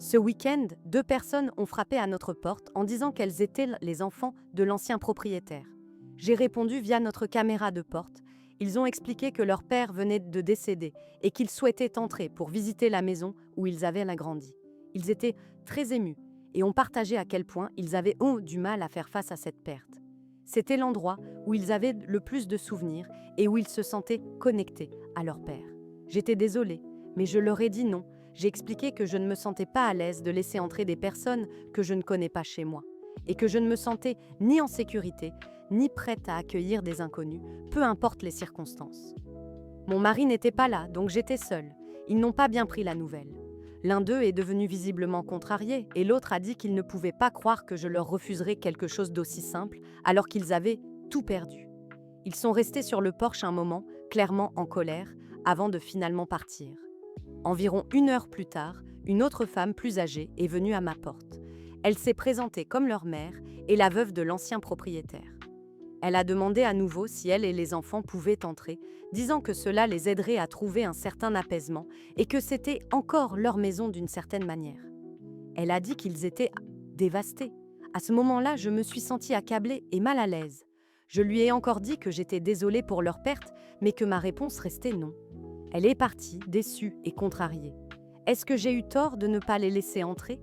Ce week-end, 2 personnes ont frappé à notre porte en disant qu'elles étaient les enfants de l'ancien propriétaire. J'ai répondu via notre caméra de porte. Ils ont expliqué que leur père venait de décéder et qu'ils souhaitaient entrer pour visiter la maison où ils avaient grandi. Ils étaient très émus et ont partagé à quel point ils avaient du mal à faire face à cette perte. C'était l'endroit où ils avaient le plus de souvenirs et où ils se sentaient connectés à leur père. J'étais désolée, mais je leur ai dit non. J'ai expliqué que je ne me sentais pas à l'aise de laisser entrer des personnes que je ne connais pas chez moi, et que je ne me sentais ni en sécurité, ni prête à accueillir des inconnus, peu importe les circonstances. Mon mari n'était pas là, donc j'étais seule. Ils n'ont pas bien pris la nouvelle. L'un d'eux est devenu visiblement contrarié, et l'autre a dit qu'il ne pouvait pas croire que je leur refuserais quelque chose d'aussi simple, alors qu'ils avaient tout perdu. Ils sont restés sur le porche un moment, clairement en colère, avant de finalement partir. Environ 1 heure plus tard, une autre femme plus âgée est venue à ma porte. Elle s'est présentée comme leur mère et la veuve de l'ancien propriétaire. Elle a demandé à nouveau si elle et les enfants pouvaient entrer, disant que cela les aiderait à trouver un certain apaisement et que c'était encore leur maison d'une certaine manière. Elle a dit qu'ils étaient dévastés. À ce moment-là, je me suis sentie accablée et mal à l'aise. Je lui ai encore dit que j'étais désolée pour leur perte, mais que ma réponse restait non. Elle est partie, déçue et contrariée. Est-ce que j'ai eu tort de ne pas les laisser entrer ?